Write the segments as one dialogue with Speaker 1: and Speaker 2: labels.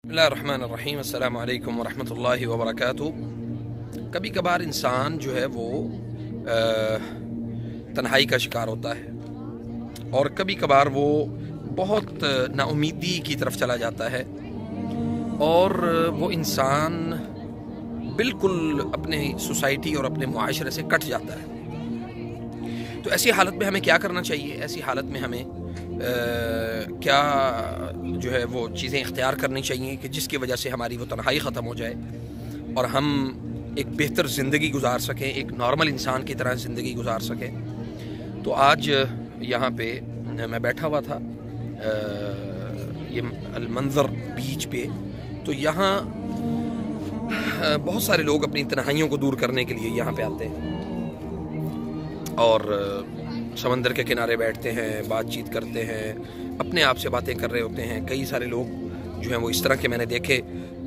Speaker 1: बिस्मिल्लाहिर्रहमानिर्रहीम अस्सलामु अलैकुम वरहमतुल्लाहि वबरकातुहू। कभी कभार इंसान जो है वो तन्हाई का शिकार होता है और कभी कभार वो बहुत नाउमीदी की तरफ चला जाता है और वो इंसान बिल्कुल अपने सोसाइटी और अपने मुआशरे से कट जाता है। तो ऐसी हालत में हमें क्या करना चाहिए? ऐसी हालत में हमें क्या जो है वो चीज़ें इख्तियार करनी चाहिए कि जिसकी वजह से हमारी वो तन्हाई ख़त्म हो जाए और हम एक बेहतर ज़िंदगी गुजार सकें, एक नॉर्मल इंसान की तरह ज़िंदगी गुजार सकें। तो आज यहाँ पे मैं बैठा हुआ था ये अल-मंज़र बीच पे। तो यहाँ बहुत सारे लोग अपनी तन्हाइयों को दूर करने के लिए यहाँ पे आते हैं और समंदर के किनारे बैठते हैं, बातचीत करते हैं, अपने आप से बातें कर रहे होते हैं। कई सारे लोग जो हैं वो इस तरह के मैंने देखे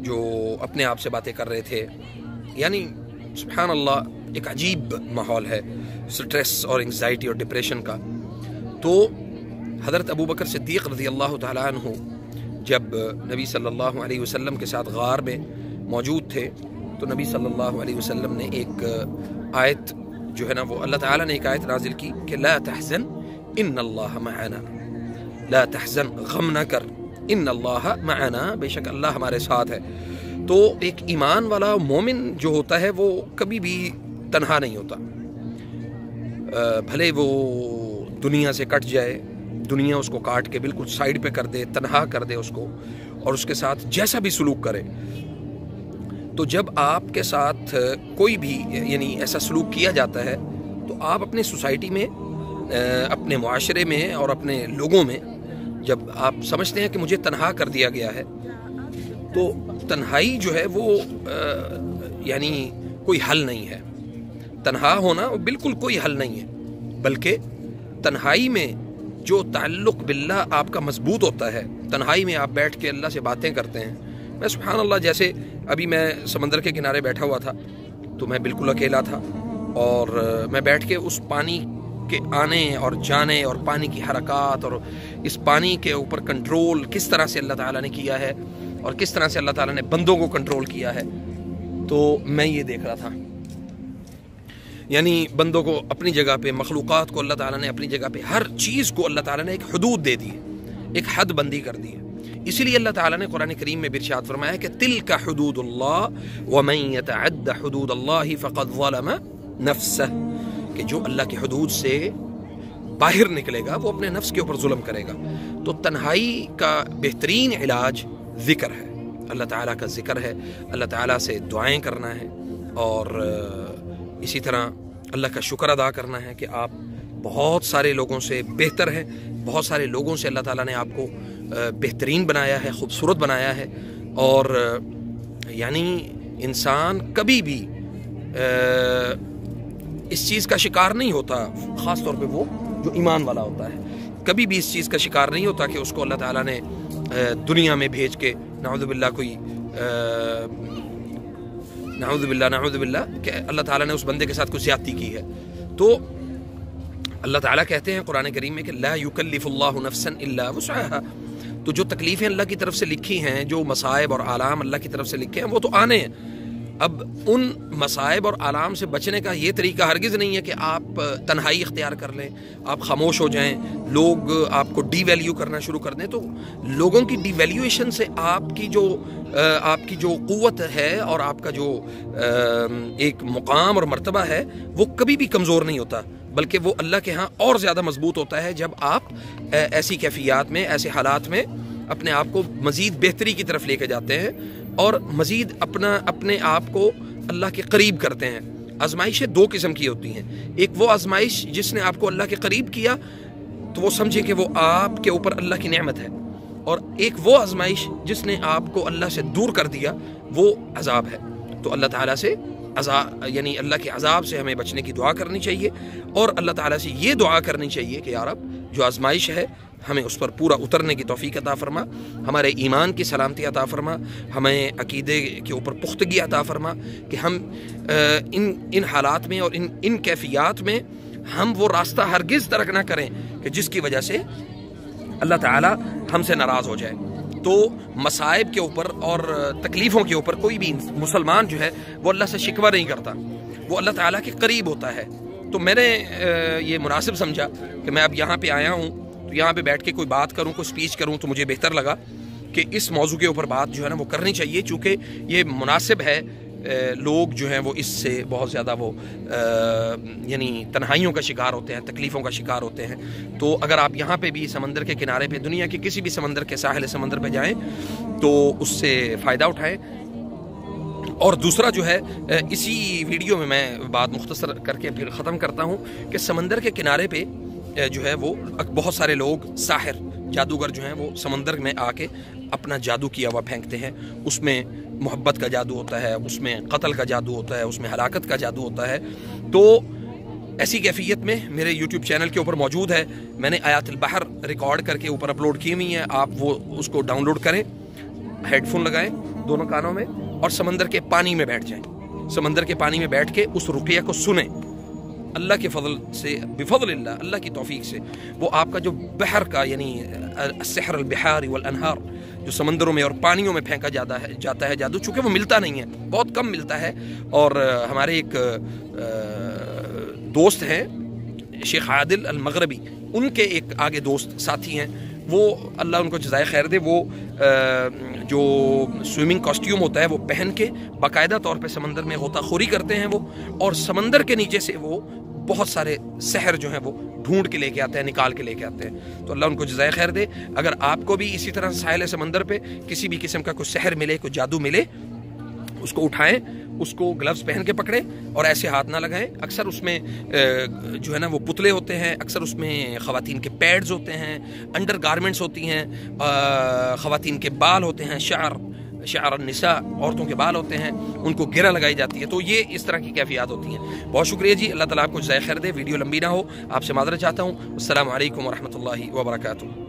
Speaker 1: जो अपने आप से बातें कर रहे थे। यानी सुभान अल्लाह, एक अजीब माहौल है स्ट्रेस और एंग्जाइटी और डिप्रेशन का। तो हज़रत अबू बकर सिद्दीक़ रज़ी अल्लाह तआला अन्हु जब नबी सल्लल्लाहु अलैहि वसल्लम के साथ गार में मौजूद थे तो नबी सल्लल्लाहु अलैहि वसल्लम ने एक आयत जो है ना वो अल्लाह ताला ने एक आयत नाजिल की कि ला तहज़न इन्नल्लाह मअना, ला तहज़न, गम न कर, इन्नल्लाह मअना, बेशक अल्लाह हमारे साथ है। तो एक ईमान वाला मोमिन जो होता है वो कभी भी तन्हा नहीं होता, भले वो दुनिया से कट जाए, दुनिया उसको काट के बिल्कुल साइड पे कर दे, तन्हा कर दे उसको और उसके साथ जैसा भी सलूक करे। तो जब आपके साथ कोई भी यानी ऐसा सलूक किया जाता है तो आप अपने सोसाइटी में, अपने मुआशरे में और अपने लोगों में जब आप समझते हैं कि मुझे तन्हा कर दिया गया है तो तन्हाई जो है वो यानी कोई हल नहीं है। तन्हा होना बिल्कुल कोई हल नहीं है, बल्कि तन्हाई में जो ताल्लुक़ बिल्लाह आपका मजबूत होता है, तन्हाई में आप बैठ के अल्लाह से बातें करते हैं। मैं सुभान अल्लाह, जैसे अभी मैं समंदर के किनारे बैठा हुआ था तो मैं बिल्कुल अकेला था और मैं बैठ के उस पानी के आने और जाने और पानी की हरकत और इस पानी के ऊपर कंट्रोल किस तरह से अल्लाह ताला ने किया है और किस तरह से अल्लाह ताला ने बंदों को कंट्रोल किया है, तो मैं ये देख रहा था। यानी बंदों को अपनी जगह पे, मखलूक़ात को अल्लाह ताला ने अपनी जगह पे, हर चीज़ को अल्लाह ताला ने एक हुदूद दे दी है, एक हद बंदी कर दी है। इसीलिए अल्लाह ताला ने कुरान करीम में इरशाद फरमाया कि तिल्का हुदूदुल्लाह व मन यतअद्दा हुदूदल्लाहि फ़क़द ज़लम नफ्सह, कि जो अल्लाह की हुदूद से बाहर निकलेगा वो अपने नफ्स के ऊपर जुल्म करेगा। तो तन्हाई का बेहतरीन इलाज ज़िक्र है, अल्लाह ताला का ज़िक्र है, अल्लाह ताला से दुआएं करना है और इसी तरह अल्लाह का शुक्र अदा करना है कि आप बहुत सारे लोगों से बेहतर हैं, बहुत सारे लोगों से अल्लाह ताला ने आपको बेहतरीन बनाया है, खूबसूरत बनाया है। और यानी इंसान कभी भी इस चीज़ का शिकार नहीं होता, ख़ास तौर पे वो जो ईमान वाला होता है, कभी भी इस चीज़ का शिकार नहीं होता कि उसको अल्लाह ताला ने दुनिया में भेज के नाउज़ुबिल्लाह कोई नाउज़ुबिल्लाह कि अल्लाह ताला ने उस बंदे के साथ कुछ ज़्यादती की है। तो अल्लाह ताला कहते हैं कुरान करीम में कि ला युकल्लिफुल्लाहु नफ्सन इल्ला वुसअहा। तो जो तकलीफ़ें अल्लाह की तरफ से लिखी हैं, जो मसाइब और आलाम अल्लाह की तरफ से लिखे हैं, वो तो आने हैं। अब उन मसाइब और आलाम से बचने का ये तरीका हरगिज़ नहीं है कि आप तन्हाई इख्तियार कर लें, आप खामोश हो जाएं, लोग आपको डीवैल्यू करना शुरू कर दें। तो लोगों की डीवैल्यूएशन से आपकी जो क़ुव्वत है और आपका जो एक मुकाम और मर्तबा है वो कभी भी कमज़ोर नहीं होता, बल्कि वो अल्लाह के यहाँ और ज़्यादा मजबूत होता है जब आप ऐसी कैफियत में, ऐसे हालात में अपने आप को मज़ीद बेहतरी की तरफ लेके जाते हैं और मज़ीद अपने आप को अल्लाह के करीब करते हैं। आजमाइशें दो किस्म की होती हैं, एक वो आजमाइश जिसने आपको अल्लाह के करीब किया तो वो समझे कि वो आपके ऊपर अल्लाह की नेमत है, और एक वो आजमाइश जिसने आपको अल्लाह से दूर कर दिया, वो अजाब है। तो अल्लाह ताला से यानी अल्लाह के अजाब से हमें बचने की दुआ करनी चाहिए और अल्लाह ताला से ये दुआ करनी चाहिए कि या रब, जो आजमाइश है हमें उस पर पूरा उतरने की तौफीक अता फरमा, हमारे ईमान की सलामती अता फरमा, हमें अकीदे के ऊपर पुख्तगी अता फरमा कि हम इन हालात में और इन कैफियत में हम वो रास्ता हरगिज़ तरक ना करें कि जिसकी वजह से अल्लाह ताला हमसे नाराज़ हो जाए। تو مصائب کے اوپر اور تکلیفوں کے اوپر کوئی بھی مسلمان جو ہے وہ اللہ سے شکوہ نہیں کرتا، وہ اللہ تعالیٰ کے قریب ہوتا ہے۔ تو میں نے یہ مناسب سمجھا کہ میں اب یہاں پہ آیا ہوں تو یہاں پہ بیٹھ کے کوئی بات کروں، کوئی سپیچ کروں، تو مجھے بہتر لگا کہ اس موضوع کے اوپر بات جو ہے نا وہ کرنی چاہیے، چونکہ یہ مناسب ہے۔ لوگ جو ہیں وہ اس سے بہت زیادہ وہ یعنی تنہائیوں کا شکار ہوتے ہیں، تکلیفوں کا شکار ہوتے ہیں۔ تو اگر آپ یہاں پہ بھی سمندر کے کنارے پہ، دنیا کے کسی بھی سمندر کے ساحل سمندر پہ جائیں تو اس سے فائدہ اٹھائیں۔ اور دوسرا جو ہے، اسی ویڈیو میں میں بات مختصر کر کے پھر ختم کرتا ہوں کہ سمندر کے کنارے پہ جو ہے وہ بہت سارے لوگ ساحر، جادوگر جو ہیں وہ سمندر میں آ کے اپنا جادو کیا ہوا پھینکتے ہیں۔ اس میں محبت کا جادو ہوتا ہے، اس میں قتل کا جادو ہوتا ہے، اس میں ہلاکت کا جادو ہوتا ہے۔ تو ایسی کیفیت میں میرے یوٹیوب چینل کے اوپر موجود ہے، میں نے آیات البحر ریکارڈ کر کے اوپر اپلوڈ کی ہوئی ہیں، آپ وہ اس کو ڈاؤن لوڈ کریں، ہیڈ فون لگائیں دونوں کانوں میں اور سمندر کے پانی میں بیٹھ جائیں۔ سمندر کے پانی میں بیٹھ کے اس رقیہ کو سنیں۔ اللہ کے فضل سے، بفضل اللہ، اللہ کی توفیق سے، وہ آپ کا جو بحر کا یعنی السحر البحار والانہار، جو سمندروں میں اور پانیوں میں پھینکا جاتا ہے جادو، چونکہ وہ ملتا نہیں ہے، بہت کم ملتا ہے۔ اور ہمارے ایک دوست ہیں شیخ عادل المغربی، ان کے ایک آگے دوست ساتھی ہیں، وہ اللہ ان کو جزائے خیر دے، وہ جو سوئمنگ کاسٹیوم ہوتا ہے وہ پہن کے باقاعدہ طور پہ سمندر میں غوطہ خوری کرتے ہیں وہ، اور سمندر کے نیچے سے وہ بہت سارے سحر جو ہیں وہ ڈھونڈ کے لے کے آتے ہیں، نکال کے لے کے آتے ہیں۔ تو اللہ ان کو جزائے خیر دے۔ اگر آپ کو بھی اسی طرح ساحل سمندر پہ کسی بھی قسم کا کوئی سحر ملے، کوئی جادو ملے، اس کو اٹھائیں، اس کو گلوز پہن کے پکڑیں اور ایسے ہاتھ نہ لگائیں۔ اکثر اس میں جو ہے نا وہ پتلے ہوتے ہیں، اکثر اس میں خواتین کے پیڈز ہوتے ہیں، انڈر گارمنٹس ہوتی ہیں، خواتین کے بال ہوتے ہیں، شعر النساء، عورتوں کے بال ہوتے ہیں، ان کو گرہ لگائی جاتی ہے۔ تو یہ اس طرح کی کیفیات ہوتی ہیں۔ بہت شکریہ جی، اللہ تعالیٰ آپ کو جزائے خیر دے۔ ویڈیو لمبی نہ ہو، آپ سے معذرت چاہتا ہوں۔ السلام علیکم ورحمۃ اللہ وبرکاتہ۔